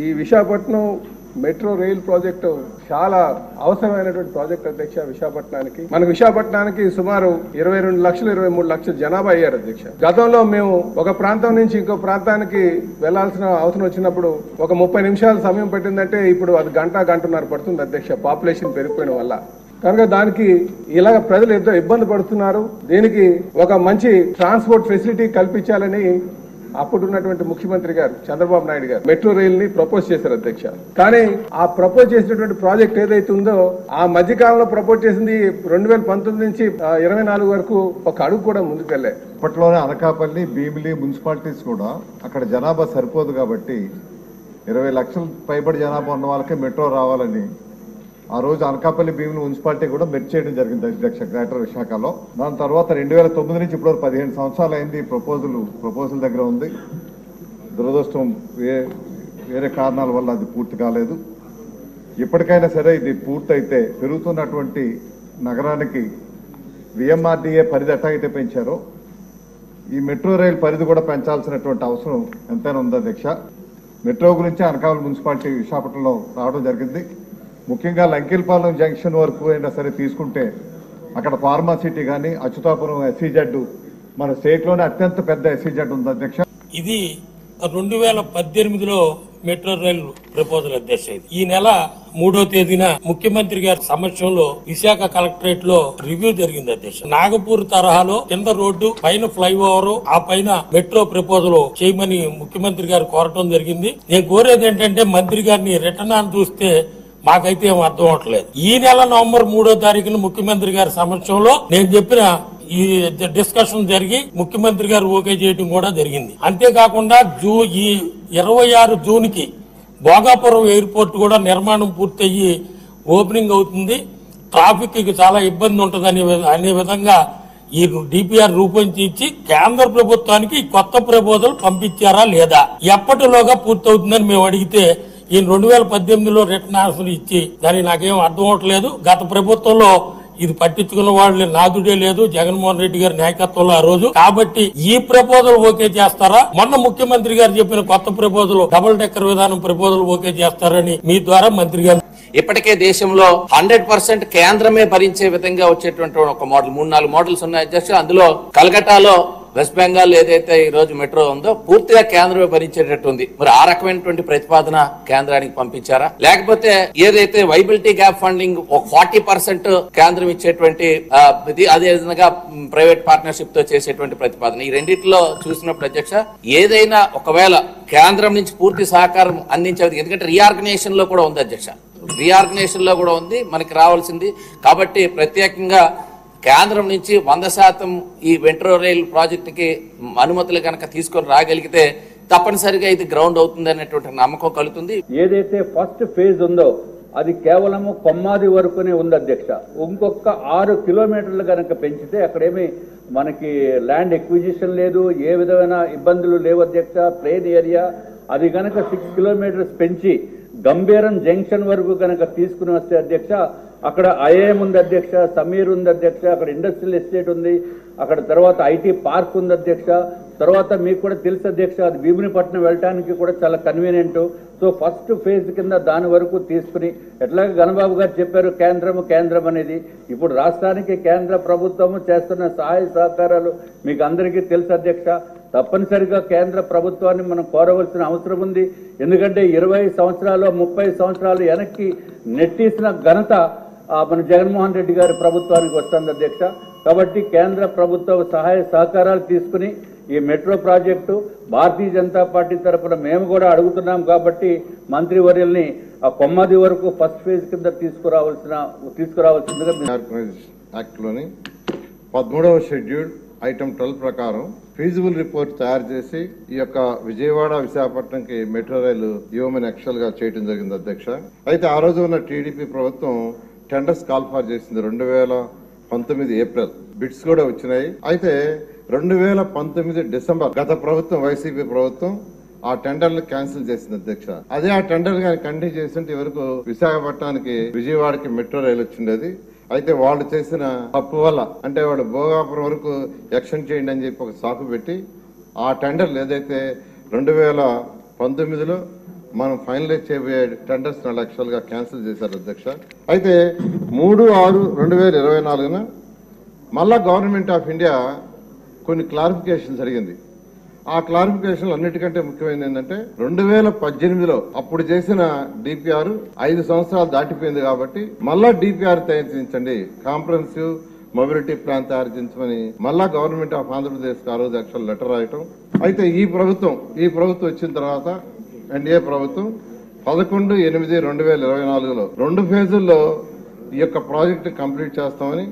ఈ Visakhapatnam metro rail project చాలా అవసరమైనటువంటి ప్రాజెక్ట్ అధ్యక్ష. విశాఖపట్నానికి సుమారు 22 లక్షలు 23 లక్షల జనాభా అయ్యారు అధ్యక్ష. గతంలో మేము ఒక ప్రాంతం నుంచి ఇంకో ప్రాంతానికి వెళ్లాల్సిన అవసరం వచ్చినప్పుడు ఒక 30 నిమిషాలు సమయం పట్టిందంటే ఇప్పుడు అది గంటన్నర పడుతుంది అధ్యక్ష, పాపులేషన్ పెరిగిపోయిన వల్ల. కనుక దానికి ఇలాగ ప్రజలు ఎంతో ఇబ్బంది పడుతున్నారు. దీనికి ఒక మంచి ట్రాన్స్పోర్ట్ ఫెసిలిటీ కల్పించాలని అప్పుడున్నటువంటి ముఖ్యమంత్రి గారు చంద్రబాబు నాయుడు గారు మెట్రో రైల్ ని ప్రపోజ్ చేశారు అధ్యక్ష. కానీ ఆ ప్రపోజ్ చేసినటువంటి ప్రాజెక్ట్ ఏదైతే ఉందో ఆ మధ్యకాలంలో ప్రపోజ్ చేసింది 2019 నుంచి 24 వరకు ఒక అడుగు కూడా ముందుకు వెళ్ళే. అప్పట్లోనే అనకాపల్లి, భీమిలి మున్సిపాలిటీస్ కూడా అక్కడ జనాభా సరిపోదు కాబట్టి 20 లక్షల పైబడి జనాభా ఉన్న వాళ్ళకే మెట్రో రావాలని ఆ రోజు అనకాపల్లి భీమిలి మున్సిపాలిటీ కూడా మెర్జ్ చేయడం జరిగింది అధ్యక్ష, గ్రేటర్ విశాఖలో. దాని తర్వాత 2009 నుంచి ఇప్పటివరకు 15 సంవత్సరాలు అయింది. ప్రపోజల్ దగ్గర ఉంది. దురదృష్టం వేరే కారణాల వల్ల అది పూర్తి కాలేదు. ఇప్పటికైనా సరే ఇది పూర్తయితే పెరుగుతున్నటువంటి నగరానికి విఎంఆర్డీఏ పరిధి ఎట్లా పెంచారో ఈ మెట్రో రైల్ పరిధి కూడా పెంచాల్సినటువంటి అవసరం ఎంతైనా ఉంది అధ్యక్ష. మెట్రో గురించి అనకాపల్లి మున్సిపాలిటీ విశాఖపట్నంలో రావడం జరిగింది. ముఖ్యంగా లంకెలపాలెం జంక్షన్ వరకు అయినా సరే తీసుకుంటే అక్కడ ఫార్మాసిటీ కానీ అచ్యుతాపురం ఎస్సీజెడ్ మన స్టేట్లోనే అత్యంత పెద్ద ఎస్సీజెడ్ ఉంది అధ్యక్ష. ఇది 2018లో మెట్రో రైల్ ప్రపోజల్ అధ్యక్ష. ఈ నెల 3వ తేదీన ముఖ్యమంత్రి గారి సమక్షంలో విశాఖ కలెక్టరేట్ లో రివ్యూ జరిగింది అధ్యక్ష. నాగపూర్ తరహాలో కింద రోడ్డు పైన ఫ్లైఓవర్ ఆ పైన మెట్రో ప్రపోజల్ చేయమని ముఖ్యమంత్రి గారు కోరటం జరిగింది. నేను కోరేది ఏంటంటే మంత్రి గారిని రిటర్న్ అని చూస్తే మాకైతే ఏం అర్థం అవట్లేదు. ఈ నెల నవంబర్ 3వ తారీఖున ముఖ్యమంత్రి గారి సమక్షంలో నేను చెప్పిన ఈ డిస్కషన్ జరిగి ముఖ్యమంత్రి గారు ఓకే చేయడం కూడా జరిగింది. అంతేకాకుండా ఈ 26 జూన్కి భోగాపురం ఎయిర్పోర్ట్ కూడా నిర్మాణం పూర్తయ్యి ఓపెనింగ్ అవుతుంది. ట్రాఫిక్ కి చాలా ఇబ్బంది ఉంటుంది అనే విధంగా ఈ డిపిఆర్ రూపొందించి కేంద్ర ప్రభుత్వానికి కొత్త ప్రపోజల్ పంపించారా లేదా, ఎప్పటిలోగా పూర్తవుతుందని మేము అడిగితే ఈ 2018లో రిటర్న్ ఆన్సర్ ఇచ్చి దానికి నాకేం అర్థం అవట్లేదు. గత ప్రభుత్వంలో ఇది పట్టించుకున్న వాళ్ళు నాదుడే లేదు జగన్మోహన్ రెడ్డి గారి నాయకత్వంలో ఆ రోజు. కాబట్టి ఈ ప్రపోజల్ ఓకే చేస్తారా, మొన్న ముఖ్యమంత్రి గారు చెప్పిన కొత్త ప్రపోజల్ డబుల్ డెక్కర్ విధానం ప్రపోజల్ ఓకే చేస్తారని మీ ద్వారా మంత్రి గారు. ఇప్పటికే దేశంలో 100% కేంద్రమే భరించే విధంగా వచ్చేటువంటి ఒక మోడల్ 3-4 మోడల్స్ ఉన్నాయి అధ్యక్ష. అందులో కలకటాలో వెస్ట్ బెంగాల్ ఏదైతే ఈ రోజు మెట్రో ఉందో పూర్తిగా కేంద్రమే భరించేటట్టు ఉంది. మరి ఆ రకమైనటువంటి ప్రతిపాదన కేంద్రానికి పంపించారా, లేకపోతే ఏదైతే వైబిలిటీ గ్యాప్ ఫండింగ్ ఒక 40% కేంద్రం ఇచ్చేటువంటి అదే విధంగా ప్రైవేట్ పార్ట్నర్షిప్ తో చేసేటువంటి ప్రతిపాదన, ఈ రెండింటిలో చూసినప్పుడు అధ్యక్ష ఏదైనా ఒకవేళ కేంద్రం నుంచి పూర్తి సహకారం అందించేది, ఎందుకంటే రీఆర్గనైజేషన్ లో కూడా ఉంది అధ్యక్ష, రీఆర్గనైజేషన్ లో కూడా ఉంది మనకి రావాల్సింది. కాబట్టి ప్రత్యేకంగా కేంద్రం నుంచి 100% ఈ మెట్రో రైల్ ప్రాజెక్టుకి అనుమతులు కనుక తీసుకొని రాగలిగితే తప్పనిసరిగా ఇది గ్రౌండ్ అవుతుంది అనేటువంటి నమ్మకం కలుగుతుంది. ఏదైతే ఫస్ట్ ఫేజ్ ఉందో అది కేవలము కొమ్మాది వరకునే ఉంది అధ్యక్ష. ఇంకొక 6 కిలోమీటర్లు కనుక పెంచితే అక్కడేమి మనకి ల్యాండ్ ఎక్విజిషన్ లేదు, ఏ విధమైన ఇబ్బందులు లేవు అధ్యక్ష. ప్లేన్ ఏరియా అది కనుక 6 కిలోమీటర్స్ పెంచి గంభీరం జంక్షన్ వరకు కనుక తీసుకుని వస్తే అధ్యక్ష అక్కడ ఐఐఎం ఉంది అధ్యక్ష, సమీర్ ఉంది అధ్యక్ష, అక్కడ ఇండస్ట్రియల్ ఎస్టేట్ ఉంది, అక్కడ తర్వాత ఐటీ పార్క్ ఉంది అధ్యక్ష. తర్వాత మీకు కూడా తెలుసు అధ్యక్ష అది భీమునిపట్నం వెళ్ళడానికి కూడా చాలా కన్వీనియంట్. సో ఫస్ట్ ఫేజ్ కింద దాని వరకు తీసుకుని ఎట్లాగే గణబాబు గారు చెప్పారు కేంద్రం అనేది ఇప్పుడు రాష్ట్రానికి కేంద్ర ప్రభుత్వము చేస్తున్న సహాయ సహకారాలు మీకు అందరికీ తెలుసు అధ్యక్ష. తప్పనిసరిగా కేంద్ర ప్రభుత్వాన్ని మనం కోరవలసిన అవసరం ఉంది. ఎందుకంటే 20 సంవత్సరాలు 30 సంవత్సరాలు వెనక్కి నెట్టేసిన ఘనత మన జగన్మోహన్ రెడ్డి గారి ప్రభుత్వానికి వస్తుంది అధ్యక్ష. కాబట్టి కేంద్ర ప్రభుత్వ సహాయ సహకారాలు తీసుకుని ఈ metro project Bharatiya Janata party తరఫున మేము కూడా అడుగుతున్నాం. కాబట్టి మంత్రివర్యుల్ని ఆ కొమ్మది వరకు ఫస్ట్ ఫేజ్ కింద తీసుకురావాల్సిందిగా యాక్ట్లోని 13వ షెడ్యూల్ ఐటమ్ 12 ప్రకారం ఫీజిబుల్ రిపోర్ట్ తయారు చేసి ఈ యొక్క విజయవాడ విశాఖపట్నంకి మెట్రో రైలు ఇవ్వమని యాక్చువల్ గా చేయడం జరిగింది అధ్యక్ష. అయితే ఆ రోజు ఉన్న టీడీపీ ప్రభుత్వం టెండర్స్ కాల్ఫార్ చేసింది 2019 ఏప్రిల్, బిడ్స్ కూడా వచ్చినాయి. అయితే 2019 డిసెంబర్ గత ప్రభుత్వం వైసీపీ ప్రభుత్వం ఆ టెండర్లు క్యాన్సిల్ చేసింది అధ్యక్ష. అదే ఆ టెండర్ కానీ కంటిన్యూ చేస్తుంటే వరకు విశాఖపట్నానికి విజయవాడకి మెట్రో రైలు వచ్చిండేది. అయితే వాళ్ళు చేసిన తప్పు వల్ల అంటే వాళ్ళు భోగాపురం వరకు ఎక్స్టెండ్ చేయండి అని చెప్పి ఒక సాకు పెట్టి ఆ టెండర్లు ఏదైతే 2019లో మనం ఫైనలైజ్ చేయబోయే టెండర్స్ యాక్చువల్గా క్యాన్సిల్ చేశారు అధ్యక్ష. అయితే 3/6/2024 మళ్ళా గవర్నమెంట్ ఆఫ్ ఇండియా కొన్ని క్లారిఫికేషన్ జరిగింది. ఆ క్లారిఫికేషన్ అన్నిటికంటే ముఖ్యమైనది ఏంటంటే 2018లో అప్పుడు చేసిన డిపిఆర్ 5 సంవత్సరాలు దాటిపోయింది కాబట్టి మళ్ళా డిపిఆర్ తయారు కాంప్రహెన్సివ్ మొబిలిటీ ప్లాన్ తయారు చేయించమని మళ్ళా గవర్నమెంట్ ఆఫ్ ఆంధ్రప్రదేశ్ ఆ రోజు యాక్చువల్ లెటర్ రాయటం. అయితే ఈ ప్రభుత్వం వచ్చిన తర్వాత ఎన్డీఏ ప్రభుత్వం 11/8/2024లో 2 ఫేజుల్లో ఈ యొక్క ప్రాజెక్టు కంప్లీట్ చేస్తామని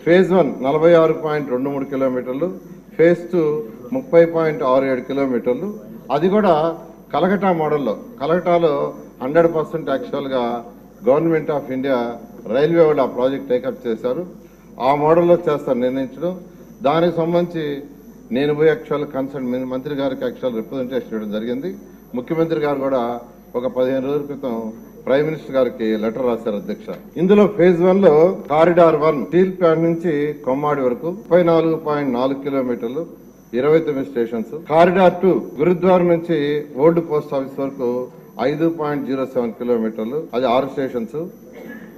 ఫేజ్ 1 46.23 కిలోమీటర్లు, ఫేజ్ 2 30.67 కిలోమీటర్లు, అది కూడా కలకటా మోడల్లో. కలకటాలో 100% యాక్చువల్గా గవర్నమెంట్ ఆఫ్ ఇండియా రైల్వే వాళ్ళు ఆ ప్రాజెక్ట్ టేకప్ చేశారు. ఆ మోడల్లో చేస్తారు నిర్ణయించడం. దానికి సంబంధించి నేను పోయి యాక్చువల్ కన్సర్న్ మంత్రి గారికి యాక్చువల్ రిప్రజెంటేషన్ ఇవ్వడం జరిగింది. ముఖ్యమంత్రి గారు కూడా ఒక 15 రోజుల క్రితం ప్రైమ్ మినిస్టర్ గారికి లెటర్ రాశారు అధ్యక్ష. ఇందులో ఫేజ్ 1లో కారిడార్ 1 స్టీల్ ప్లాంట్ నుంచి కొమ్మాడి వరకు 34.4 కిలోమీటర్లు, 29 స్టేషన్స్. కారిడార్ 2 గురుద్వారా నుంచి ఓల్డ్ పోస్ట్ ఆఫీస్ వరకు 5.07 కిలోమీటర్లు, అది 6 స్టేషన్స్.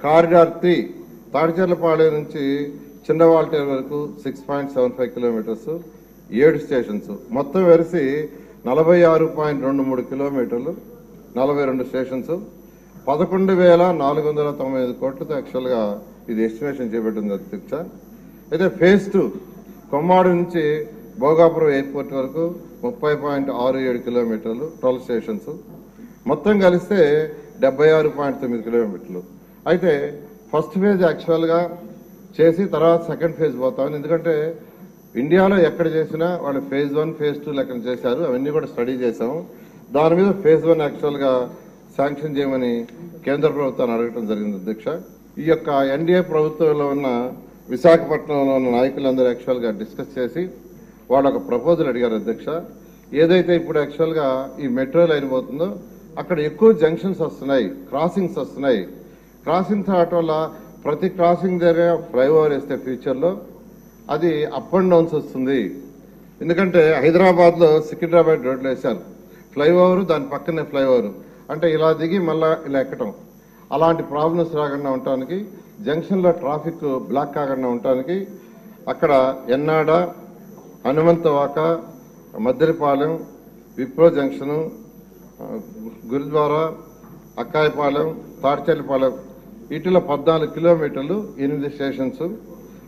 కారిడార్ 3 తాడిచెర్లపాలెం నుంచి చిన్నవాల్టేరు వరకు 6.75 కిలోమీటర్స్, 7 స్టేషన్స్. మొత్తం వెరిసి 46.23 కిలోమీటర్లు, 42 స్టేషన్స్, 11,495 కోట్లతో యాక్చువల్గా ఇది ఎస్టిమేషన్ చేపట్టింది అధ్యక్ష. అయితే ఫేజ్ 2 కొమ్మాడు నుంచి భోగాపురం ఎయిర్పోర్ట్ వరకు 30.67 కిలోమీటర్లు, 12 స్టేషన్స్. మొత్తం కలిస్తే 76.9 కిలోమీటర్లు. అయితే ఫస్ట్ ఫేజ్ యాక్చువల్గా చేసి తర్వాత సెకండ్ ఫేజ్ పోతామని, ఎందుకంటే ఇండియాలో ఎక్కడ చేసినా వాళ్ళు ఫేజ్ 1 ఫేజ్ 2 లెక్కన చేశారు. అవన్నీ కూడా స్టడీ చేశాము. దాని మీద ఫేజ్ 1 యాక్చువల్గా శాంక్షన్ చేయమని కేంద్ర ప్రభుత్వాన్ని అడగటం జరిగింది అధ్యక్ష. ఈ యొక్క ఎన్డీఏ ప్రభుత్వంలో ఉన్న విశాఖపట్నంలో ఉన్న నాయకులందరూ యాక్చువల్గా డిస్కస్ చేసి వాళ్ళు ఒక ప్రపోజల్ అడిగారు అధ్యక్ష. ఏదైతే ఇప్పుడు యాక్చువల్గా ఈ మెట్రో లైన్ పోతుందో అక్కడ ఎక్కువ జంక్షన్స్ వస్తున్నాయి, క్రాసింగ్స్ వస్తున్నాయి. క్రాసింగ్స్ రావటం వల్ల ప్రతి క్రాసింగ్ దగ్గర ఫ్లైఓవర్ వేస్తే ఫ్యూచర్లో అది అప్ అండ్ డౌన్స్ వస్తుంది. ఎందుకంటే హైదరాబాద్లో సికింద్రాబాద్ రోడ్లు వేశారు, ఫ్లైఓవర్ దాని పక్కనే ఫ్లైఓవర్, అంటే ఇలా దిగి మళ్ళా ఇలా ఎక్కటం. అలాంటి ప్రాబ్లమ్స్ రాకుండా ఉండటానికి, జంక్షన్లో ట్రాఫిక్ బ్లాక్ కాకుండా ఉండటానికి అక్కడ ఎన్నాడ, హనుమంతవాక, మద్దెలపాలెం, విప్రో జంక్షను, గురుద్వారా, అక్కాయపాలెం, తాడిచెర్లపాలెం వీటిలో 14 కిలోమీటర్లు, 8 స్టేషన్స్.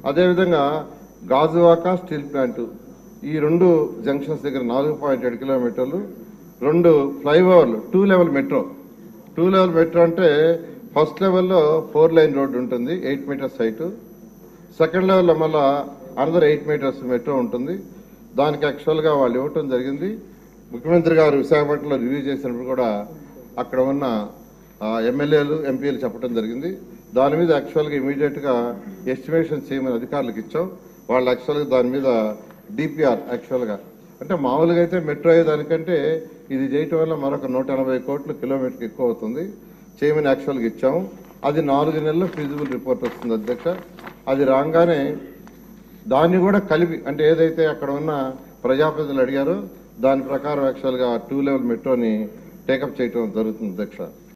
అదేవిధంగా గాజువాక స్టీల్ ప్లాంట్ ఈ 2 జంక్షన్స్ దగ్గర 4.7 కిలోమీటర్లు, 2 ఫ్లైఓవర్లు, 2 లెవెల్ మెట్రో. 2 లెవెల్ మెట్రో అంటే ఫస్ట్ లెవెల్లో 4 లైన్ రోడ్డు ఉంటుంది, 8 మీటర్స్ హైట్. సెకండ్ లెవెల్లో మళ్ళా అనదర్ 8 మీటర్స్ మెట్రో ఉంటుంది. దానికి యాక్చువల్గా వాళ్ళు ఇవ్వటం జరిగింది. ముఖ్యమంత్రి గారు విశాఖపట్నంలో రివ్యూ చేసినప్పుడు కూడా అక్కడ ఉన్న ఎమ్మెల్యేలు, ఎంపీలు చెప్పడం జరిగింది. దాని మీద యాక్చువల్గా ఇమీడియట్గా ఎస్టిమేషన్ చేయమని అధికారులకు ఇచ్చాం. వాళ్ళు యాక్చువల్గా దాని మీద డిపిఆర్ యాక్చువల్గా అంటే మామూలుగా అయితే మెట్రో అయ్యేదానికంటే ఇది చేయటం వల్ల మరొక 180 కోట్లు కిలోమీటర్కి ఎక్కువ అవుతుంది, చేయమని యాక్చువల్గా ఇచ్చాము. అది 4 నెలల్లో ఫీజిబుల్ రిపోర్ట్ వస్తుంది అధ్యక్ష. అది రాగానే దాన్ని కూడా కలిపి, అంటే ఏదైతే అక్కడ ఉన్న ప్రజాప్రతినిధులు అడిగారో దాని ప్రకారం యాక్చువల్గా 2 లెవెల్ మెట్రోని టేకప్ చేయటం జరుగుతుంది అధ్యక్ష.